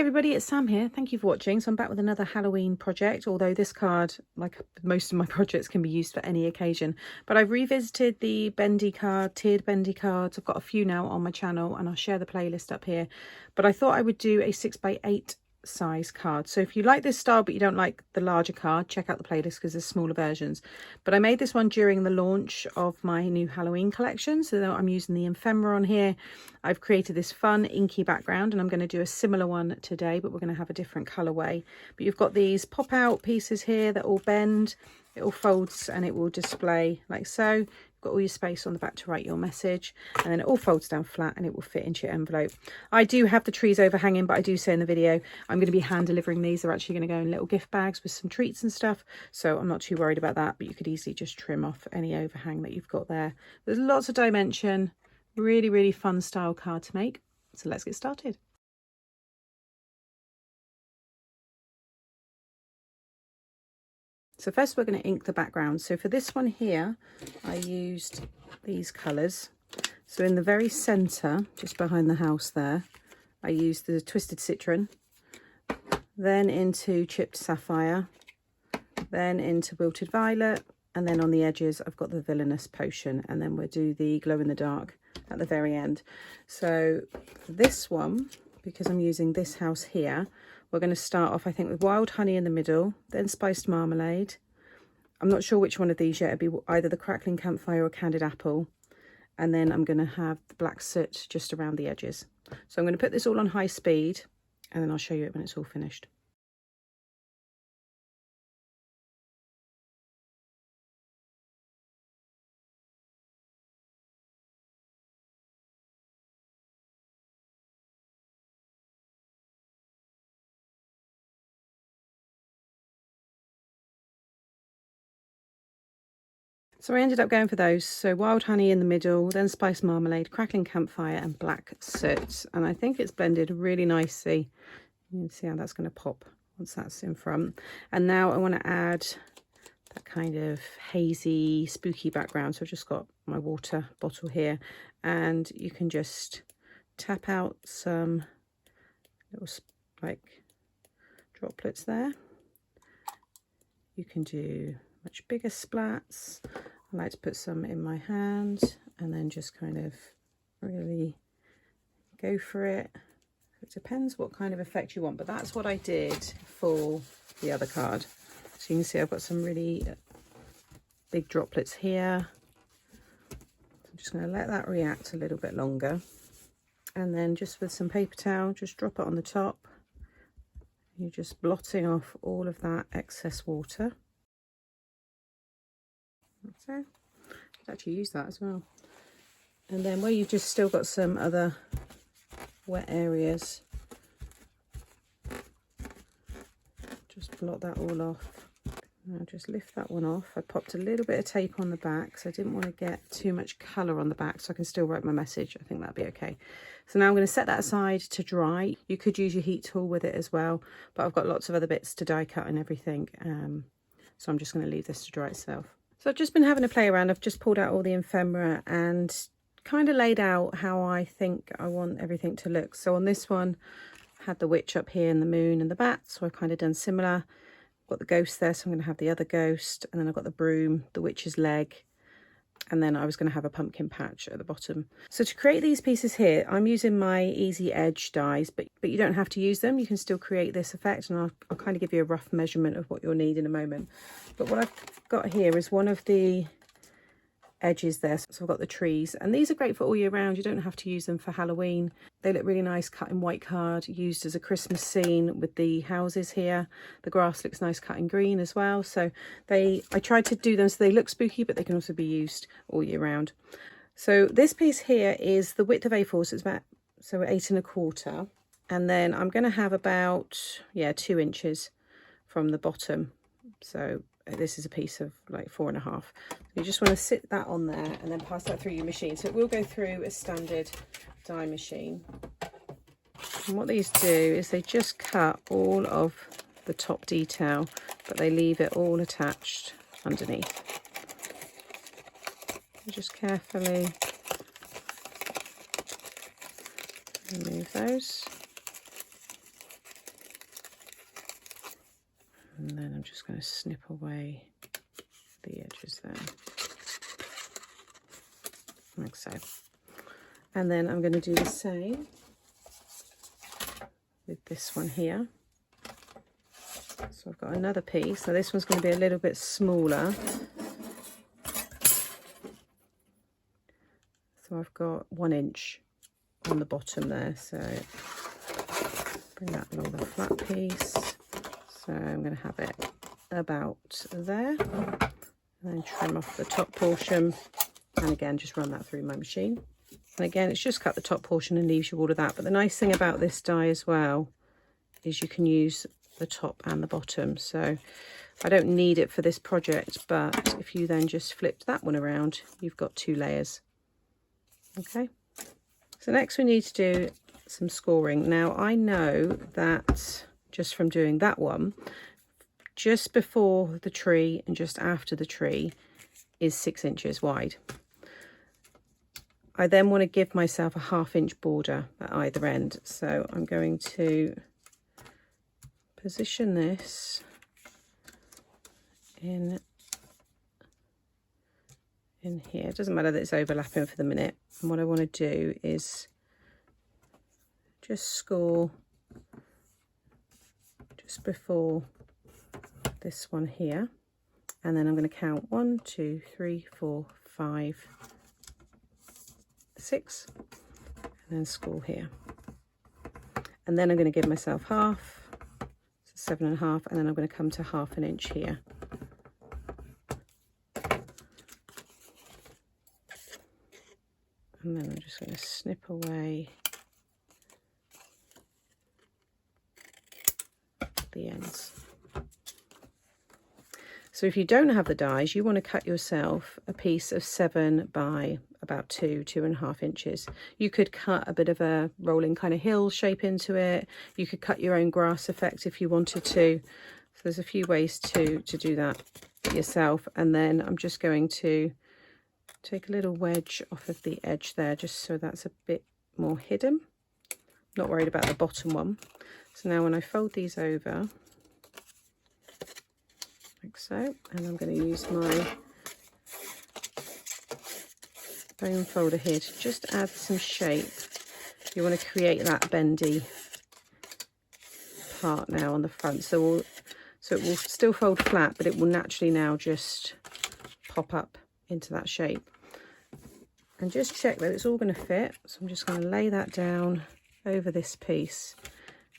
everybody, it's Sam here. Thank you for watching. So I'm back with another Halloween project, although this card, like most of my projects, can be used for any occasion. But I've revisited the Bendy card, tiered Bendy cards. I've got a few now on my channel and I'll share the playlist up here. But I thought I would do a 6x8 size card. So if you like this style but you don't like the larger card, check out the playlist because there's smaller versions. But I made this one during the launch of my new Halloween collection, so I'm using the ephemera on here. I've created this fun inky background and I'm going to do a similar one today, but we're going to have a different colorway. But you've got these pop out pieces here that all bend, it all folds and it will display like so. Got all your space on the back to write your message, and then it all folds down flat and it will fit into your envelope. I do have the trees overhanging, but I do say in the video I'm going to be hand delivering these. They're actually going to go in little gift bags with some treats and stuff, so I'm not too worried about that. But you could easily just trim off any overhang that you've got there. There's lots of dimension, really fun style card to make, so let's get started. So first we're going to ink the background. So for this one here, I used these colours. So in the very centre, just behind the house there, I used the Twisted Citron, then into Chipped Sapphire, then into Wilted Violet, and then on the edges I've got the Villainous Potion, and then we'll do the Glow in the Dark at the very end. So for this one, because I'm using this house here, we're going to start off, I think, with Wild Honey in the middle, then Spiced Marmalade. I'm not sure which one of these yet. It'll be either the Crackling Campfire or Candied Apple. And then I'm going to have the Black Soot just around the edges. So I'm going to put this all on high speed, and then I'll show you it when it's all finished. So I ended up going for those. So Wild Honey in the middle, then Spiced Marmalade, Crackling Campfire and Black Soot. And I think it's blended really nicely. You can see how that's going to pop once that's in front. And now I want to add that kind of hazy, spooky background. So I've just got my water bottle here. And you can just tap out some little like droplets there. You can do much bigger splats. I like to put some in my hand and then just kind of really go for it. It depends what kind of effect you want, but that's what I did for the other card. So you can see I've got some really big droplets here. I'm just going to let that react a little bit longer, and then just with some paper towel, just drop it on the top. You're just blotting off all of that excess water. So you could actually use that as well. And then where you've just still got some other wet areas, just blot that all off. Now just lift that one off. I popped a little bit of tape on the back because I didn't want to get too much colour on the back, so I can still write my message. I think that'd be okay. So now I'm going to set that aside to dry. You could use your heat tool with it as well, but I've got lots of other bits to die cut and everything, so I'm just going to leave this to dry itself. So I've just been having a play around. I've just pulled out all the ephemera and kind of laid out how I think I want everything to look. So on this one, I had the witch up here and the moon and the bat, so I've kind of done similar. I've got the ghost there, so I'm going to have the other ghost, and then I've got the broom, the witch's leg, and then I was going to have a pumpkin patch at the bottom. So to create these pieces here, I'm using my Easy Edge dies, but you don't have to use them. You can still create this effect, and I'll kind of give you a rough measurement of what you'll need in a moment. But what I've got here is one of the edges there. So I've got the trees, and these are great for all year round. You don't have to use them for Halloween. They look really nice cut in white card, used as a Christmas scene with the houses here. The grass looks nice cut in green as well. So I tried to do them so they look spooky, but they can also be used all year round. So this piece here is the width of A4, so it's about 8 1/4, and then I'm going to have about 2 inches from the bottom. So this is a piece of like 4 1/2. You just want to sit that on there and then pass that through your machine. So it will go through a standard die machine. And what these do is they just cut all of the top detail, but they leave it all attached underneath. Just carefully remove those. And then I'm just going to snip away the edges there, like so. And then I'm going to do the same with this one here. So I've got another piece. So this one's going to be a little bit smaller. So I've got 1 inch on the bottom there. So bring that along the flat piece. So I'm going to have it about there. And then trim off the top portion. And again, just run that through my machine. And again, it's just cut the top portion and leaves you all of that. But the nice thing about this die as well is you can use the top and the bottom. So I don't need it for this project, but if you then just flip that one around, you've got 2 layers. Okay. So next we need to do some scoring. Now I know that just from doing that one, just before the tree and just after the tree is 6 inches wide. I then want to give myself a 1/2 inch border at either end. So I'm going to position this in here. It doesn't matter that it's overlapping for the minute. And what I want to do is just score just before this one here. And then I'm going to count 1, 2, 3, 4, 5, 6, and then score here. And then I'm going to give myself half, so 7.5, and then I'm going to come to 1/2 inch here. And then I'm just going to snip away the ends. So if you don't have the dies, you want to cut yourself a piece of 7 by about 2.5 inches. You could cut a bit of a rolling kind of hill shape into it. You could cut your own grass effect if you wanted to. So there's a few ways to do that yourself. And then I'm just going to take a little wedge off of the edge there, just so that's a bit more hidden. Not worried about the bottom one. So now when I fold these over, like so, and I'm going to use my bone folder here to just add some shape. You want to create that bendy part now on the front, so it will still fold flat, but it will naturally now just pop up into that shape. And just check that it's all going to fit. So I'm just going to lay that down over this piece,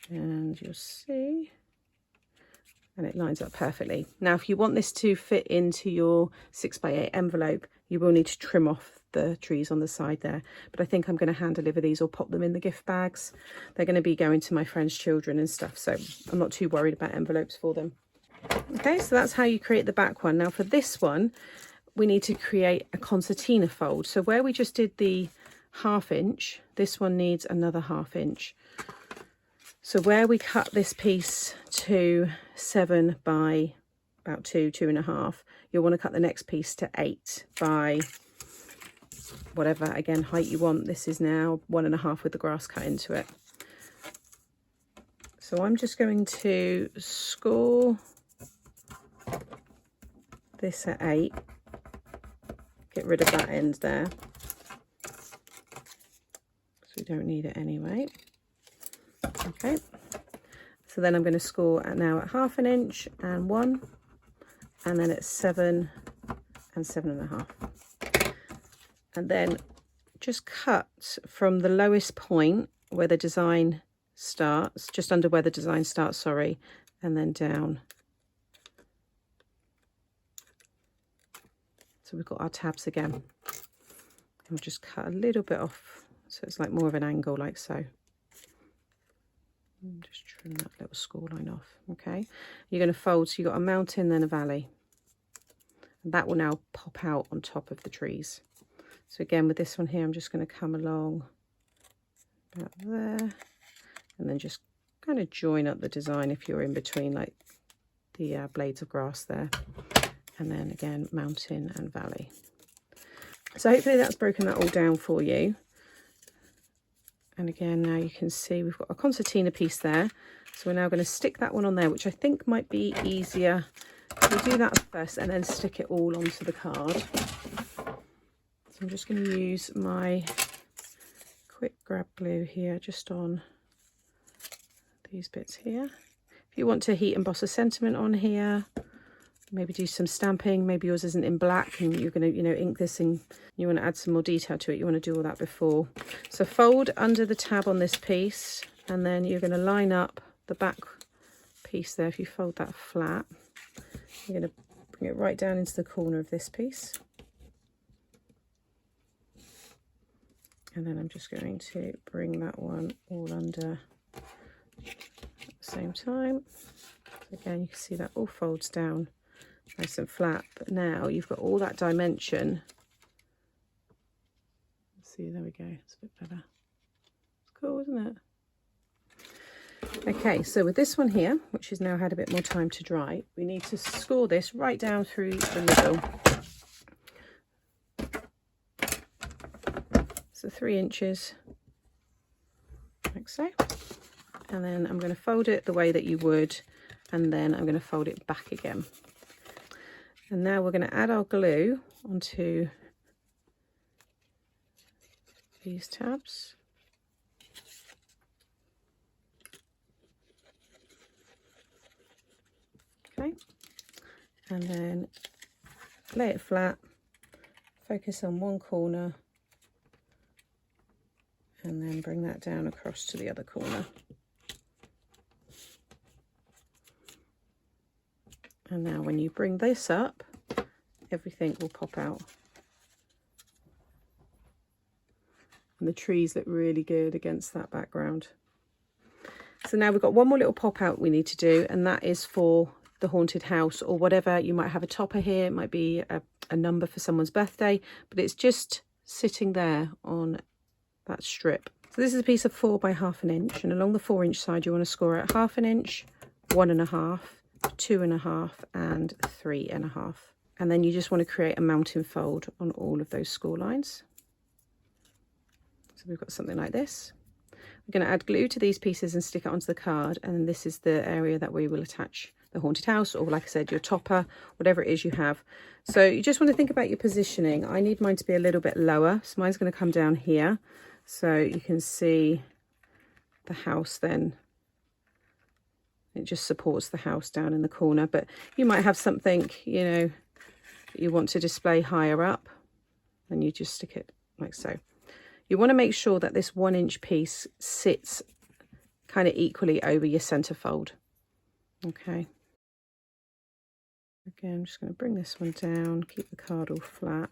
and you'll see, and it lines up perfectly. Now if you want this to fit into your 6x8 envelope, you will need to trim off the trees on the side there, but I think I'm going to hand deliver these or pop them in the gift bags. They're going to be going to my friends' children and stuff, so I'm not too worried about envelopes for them. Okay, so that's how you create the back one. Now for this one, we need to create a concertina fold. So where we just did the 1/2 inch, this one needs another 1/2 inch. So where we cut this piece to 7 by about 2.5, you'll want to cut the next piece to 8 by whatever, again, height you want. This is now 1.5 with the grass cut into it. So I'm just going to score this at 8. Get rid of that end there, so we don't need it anyway. Okay, so then I'm going to score now at 1/2 inch and 1, and then at 7 and 7.5. And then just cut from the lowest point where the design starts, just under where the design starts, sorry, and then down. So we've got our tabs again. And we'll just cut a little bit off, so it's like more of an angle, like so. And just trim that little score line off. Okay, you're going to fold, so you've got a mountain, then a valley. And that will now pop out on top of the trees. So again, with this one here, I'm just going to come along about there, and then just kind of join up the design if you're in between, like the blades of grass there. And then again, mountain and valley. So hopefully that's broken that all down for you. And again, now you can see we've got a concertina piece there. So we're now going to stick that one on there, which I think might be easier. We'll do that first and then stick it all onto the card. So I'm just going to use my quick grab glue here just on these bits here. If you want to heat emboss a sentiment on here, maybe do some stamping, maybe yours isn't in black and you're going to, you know, ink this and you want to add some more detail to it, you want to do all that before. So fold under the tab on this piece and then you're going to line up the back piece there. If you fold that flat, you're going to bring it right down into the corner of this piece. And then I'm just going to bring that one all under at the same time. So again, you can see that all folds down nice and flat, but now you've got all that dimension. Let's see, there we go, it's a bit better. It's cool, isn't it? Okay, so with this one here, which has now had a bit more time to dry, we need to score this right down through the middle. So 3 inches, like so. And then I'm going to fold it the way that you would, and then I'm going to fold it back again. And now we're going to add our glue onto these tabs. Okay, and then lay it flat, focus on one corner, and then bring that down across to the other corner. And now when you bring this up, everything will pop out. And the trees look really good against that background. So now we've got one more little pop out we need to do, and that is for the haunted house or whatever. You might have a topper here, it might be a number for someone's birthday, but it's just sitting there on that strip. So this is a piece of 4 by 1/2 inch, and along the 4-inch side you want to score it 1/2 inch, 1 1/2, 2 1/2 and 3 1/2. And then you just want to create a mountain fold on all of those score lines. So we've got something like this. We're going to add glue to these pieces and stick it onto the card, and then this is the area that we will attach the haunted house, or like I said, your topper, whatever it is you have. So you just want to think about your positioning. I need mine to be a little bit lower, so mine's going to come down here, so you can see the house then. It just supports the house down in the corner, but you might have something, you know, you want to display higher up, and you just stick it like so. You want to make sure that this 1-inch piece sits kind of equally over your center fold. Okay. Again, I'm just going to bring this one down, keep the card all flat.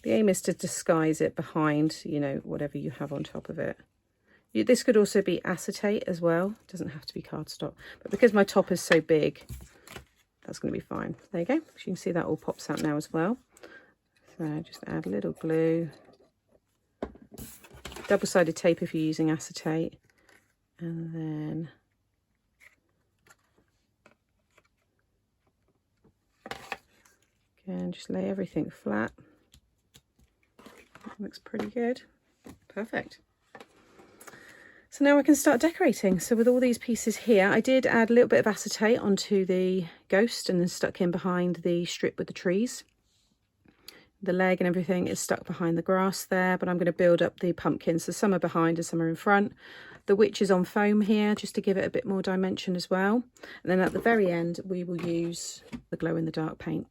The aim is to disguise it behind, you know, whatever you have on top of it. This could also be acetate as well. It doesn't have to be cardstock, but because my top is so big, that's going to be fine. There you go. So you can see that all pops out now as well. So just add a little glue, double-sided tape if you're using acetate, and then again just lay everything flat. That looks pretty good. Perfect. So now I can start decorating. So with all these pieces here, I did add a little bit of acetate onto the ghost and then stuck in behind the strip with the trees. The leg and everything is stuck behind the grass there, but I'm going to build up the pumpkins. So some are behind and some are in front. The witch is on foam here just to give it a bit more dimension as well. And then at the very end, we will use the glow-in-the-dark paint.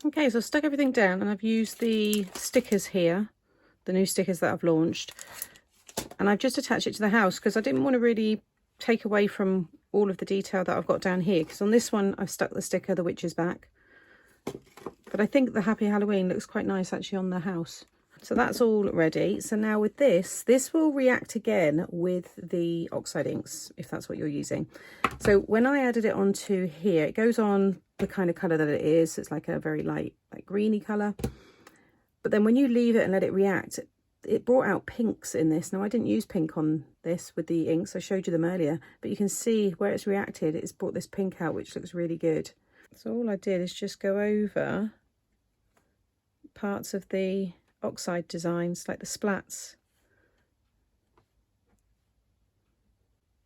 Okay, so I've stuck everything down and I've used the stickers here, the new stickers that I've launched, and I've just attached it to the house because I didn't want to really take away from all of the detail that I've got down here, because on this one I've stuck the sticker, the witch's back, but I think the Happy Halloween looks quite nice actually on the house. So that's all ready. So now with this will react again with the Oxide inks, if that's what you're using. So when I added it onto here, it goes on the kind of colour that it is. It's like a very light, like greeny colour. But then when you leave it and let it react, it brought out pinks in this. Now I didn't use pink on this with the inks. I showed you them earlier, but you can see where it's reacted. It's brought this pink out, which looks really good. So all I did is just go over parts of the Oxide designs, like the splats.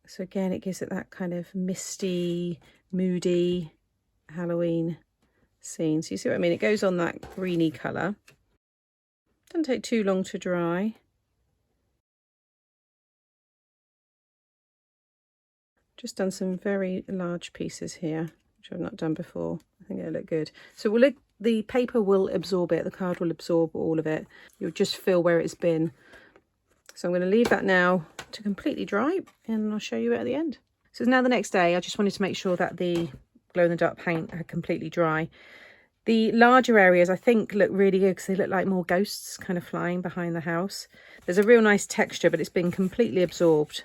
So again, it gives it that kind of misty, moody Halloween scene. So you see what I mean? It goes on that greeny colour. Doesn't take too long to dry. Just done some very large pieces here, which I've not done before. I think it'll look good. So we'll look, the paper will absorb it, the card will absorb all of it. You'll just feel where it's been. So I'm going to leave that now to completely dry, and I'll show you it at the end. So it's now the next day. I just wanted to make sure that the glow-in-the-dark paint are completely dry. The larger areas I think look really good because they look like more ghosts kind of flying behind the house. There's a real nice texture, but it's been completely absorbed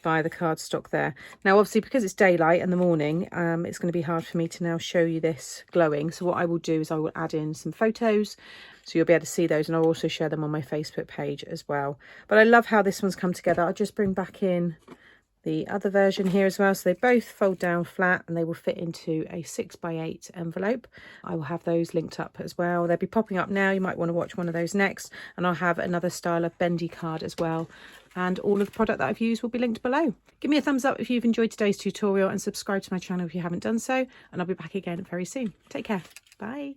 by the cardstock there. Now obviously because it's daylight in the morning, it's going to be hard for me to now show you this glowing. So what I will do is I will add in some photos so you'll be able to see those, and I'll also share them on my Facebook page as well. But I love how this one's come together. I'll just bring back in the other version here as well. So they both fold down flat and they will fit into a 6x8 envelope. I will have those linked up as well. They'll be popping up now. You might want to watch one of those next. And I'll have another style of bendy card as well. And all of the product that I've used will be linked below. Give me a thumbs up if you've enjoyed today's tutorial, and subscribe to my channel if you haven't done so. And I'll be back again very soon. Take care. Bye.